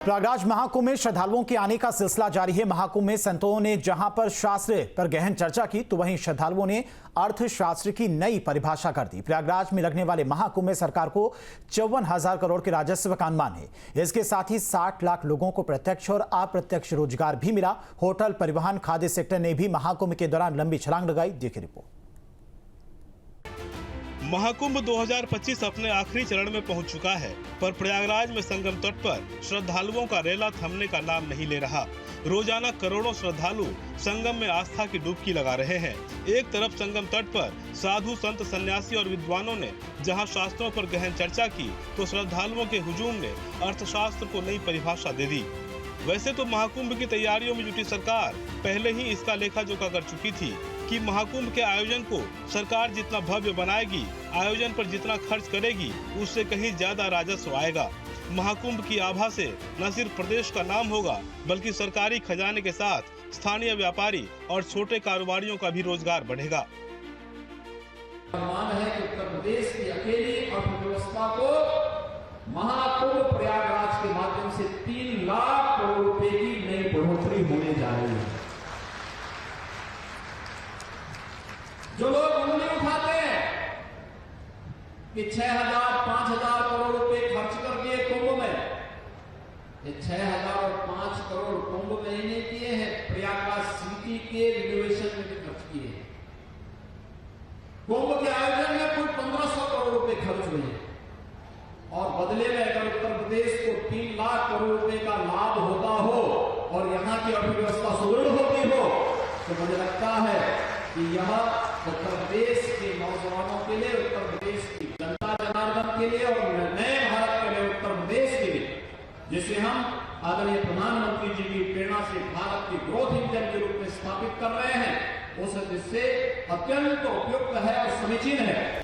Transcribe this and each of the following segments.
प्रयागराज महाकुंभ में श्रद्धालुओं के आने का सिलसिला जारी है। महाकुंभ में संतों ने जहां पर शास्त्र पर गहन चर्चा की, तो वहीं श्रद्धालुओं ने अर्थशास्त्र की नई परिभाषा कर दी। प्रयागराज में लगने वाले महाकुंभ में सरकार को 54,000 करोड़ के राजस्व का अनुमान है। इसके साथ ही 60 लाख लोगों को प्रत्यक्ष और अप्रत्यक्ष रोजगार भी मिला। होटल, परिवहन, खाद्य सेक्टर ने भी महाकुंभ के दौरान लंबी छलांग लगाई। देखिए रिपोर्ट। महाकुंभ 2025 अपने आखिरी चरण में पहुंच चुका है, पर प्रयागराज में संगम तट पर श्रद्धालुओं का रेला थमने का नाम नहीं ले रहा। रोजाना करोड़ों श्रद्धालु संगम में आस्था की डुबकी लगा रहे हैं। एक तरफ संगम तट पर साधु, संत, सन्यासी और विद्वानों ने जहां शास्त्रों पर गहन चर्चा की, तो श्रद्धालुओं के हुजूम ने अर्थशास्त्र को नई परिभाषा दे दी। वैसे तो महाकुंभ की तैयारियों में जुटी सरकार पहले ही इसका लेखा जोखा कर चुकी थी कि महाकुंभ के आयोजन को सरकार जितना भव्य बनाएगी, आयोजन पर जितना खर्च करेगी, उससे कहीं ज्यादा राजस्व आएगा। महाकुंभ की आभा से न सिर्फ प्रदेश का नाम होगा, बल्कि सरकारी खजाने के साथ स्थानीय व्यापारी और छोटे कारोबारियों का भी रोजगार बढ़ेगा। अनुमान है कि उत्तर प्रदेश की अकेली अर्थव्यवस्था को महाकुंभ प्रयागराज के माध्यम से 3 लाख करोड़ रुपए की नई बढ़ोतरी होने जा रही है। जो लोग उंगली उठाते हैं कि 6,000, 5,000 करोड़ रुपए खर्च कर दिए कुंभ में, ये 6,000 और 5 करोड़ कुंभ में ही नहीं किए हैं, प्रयागराज सिटी के रिनोवेशन में भी खर्च किए हैं। कुंभ के आयोजन में कुल 1,500 करोड़ रुपए खर्च हुए हैं और बदले में अगर उत्तर प्रदेश को 3 लाख करोड़ रुपए का लाभ होता हो और यहाँ की अर्थव्यवस्था सुदृढ़ होती हो, तो मुझे लगता है कि यह उत्तर प्रदेश के नौजवानों के लिए, उत्तर प्रदेश की जनता जनार्दन के लिए और नए भारत के लिए, उत्तर प्रदेश के लिए, जिसे हम आदरणीय प्रधानमंत्री जी की प्रेरणा से भारत की ग्रोथ इंजन के रूप में स्थापित कर रहे हैं, उस दृष्टि से अत्यंत उपयुक्त है और समीचीन है।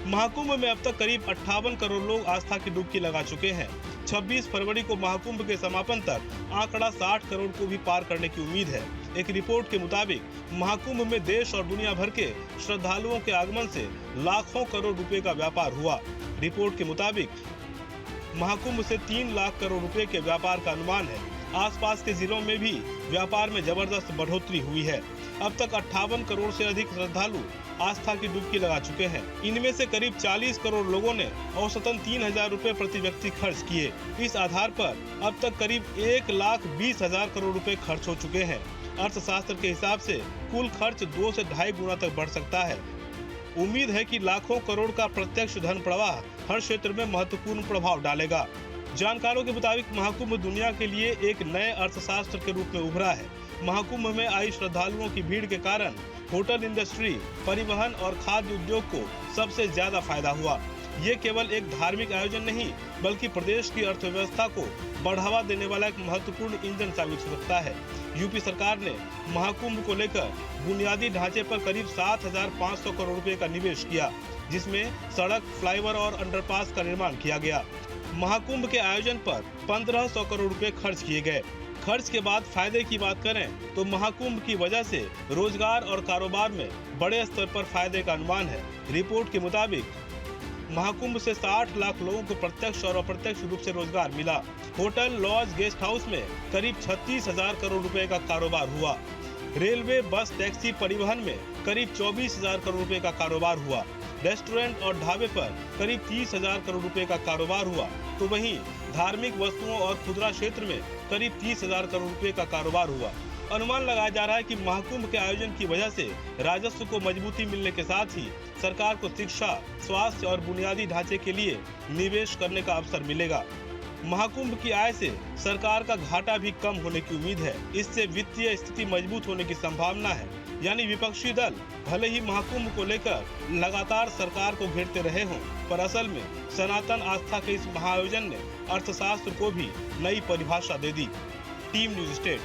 महाकुंभ में अब तक करीब 58 करोड़ लोग आस्था की डुबकी लगा चुके हैं। 26 फरवरी को महाकुंभ के समापन तक आंकड़ा 60 करोड़ को भी पार करने की उम्मीद है। एक रिपोर्ट के मुताबिक महाकुंभ में देश और दुनिया भर के श्रद्धालुओं के आगमन से लाखों करोड़ रुपए का व्यापार हुआ। रिपोर्ट के मुताबिक महाकुंभ से 3 लाख करोड़ रुपए के व्यापार का अनुमान है। आसपास के जिलों में भी व्यापार में जबरदस्त बढ़ोतरी हुई है। अब तक 58 करोड़ से अधिक श्रद्धालु आस्था की डुबकी लगा चुके हैं। इनमें से करीब 40 करोड़ लोगों ने औसतन 3,000 रुपए प्रति व्यक्ति खर्च किए। इस आधार पर अब तक करीब 1,20,000 करोड़ रुपए खर्च हो चुके हैं। अर्थशास्त्र के हिसाब से कुल खर्च 2 से 2.5 गुना तक बढ़ सकता है। उम्मीद है कि लाखों करोड़ का प्रत्यक्ष धन प्रवाह हर क्षेत्र में महत्वपूर्ण प्रभाव डालेगा। जानकारों के मुताबिक महाकुंभ दुनिया के लिए एक नए अर्थशास्त्र के रूप में उभरा है। महाकुंभ में आई श्रद्धालुओं की भीड़ के कारण होटल इंडस्ट्री, परिवहन और खाद्य उद्योग को सबसे ज्यादा फायदा हुआ। ये केवल एक धार्मिक आयोजन नहीं, बल्कि प्रदेश की अर्थव्यवस्था को बढ़ावा देने वाला एक महत्वपूर्ण इंजन साबित हो सकता है। यूपी सरकार ने महाकुंभ को लेकर बुनियादी ढांचे पर करीब 7,500 करोड़ रुपए का निवेश किया, जिसमें सड़क, फ्लाईओवर और अंडरपास का निर्माण किया गया। महाकुंभ के आयोजन पर 1,500 करोड़ रुपए खर्च किए गए। खर्च के बाद फायदे की बात करें तो महाकुंभ की वजह से रोजगार और कारोबार में बड़े स्तर पर फायदे का अनुमान है। रिपोर्ट के मुताबिक महाकुंभ से 60 लाख लोगों को प्रत्यक्ष और अप्रत्यक्ष रूप से रोजगार मिला। होटल, लॉज, गेस्ट हाउस में करीब 36,000 करोड़ रुपए का कारोबार हुआ। रेलवे, बस, टैक्सी, परिवहन में करीब 24,000 करोड़ रुपए का कारोबार हुआ। रेस्टोरेंट और ढाबे पर करीब 30,000 करोड़ रुपए का कारोबार हुआ। तो वहीं धार्मिक वस्तुओं और खुदरा क्षेत्र में करीब 30,000 करोड़ रुपए का कारोबार हुआ। अनुमान लगाया जा रहा है कि महाकुंभ के आयोजन की वजह से राजस्व को मजबूती मिलने के साथ ही सरकार को शिक्षा, स्वास्थ्य और बुनियादी ढांचे के लिए निवेश करने का अवसर मिलेगा। महाकुंभ की आय से सरकार का घाटा भी कम होने की उम्मीद है। इससे वित्तीय स्थिति मजबूत होने की संभावना है। यानी विपक्षी दल भले ही महाकुंभ को लेकर लगातार सरकार को घेरते रहे हों, पर असल में सनातन आस्था के इस महाआयोजन ने अर्थशास्त्र को भी नई परिभाषा दे दी। Team news state.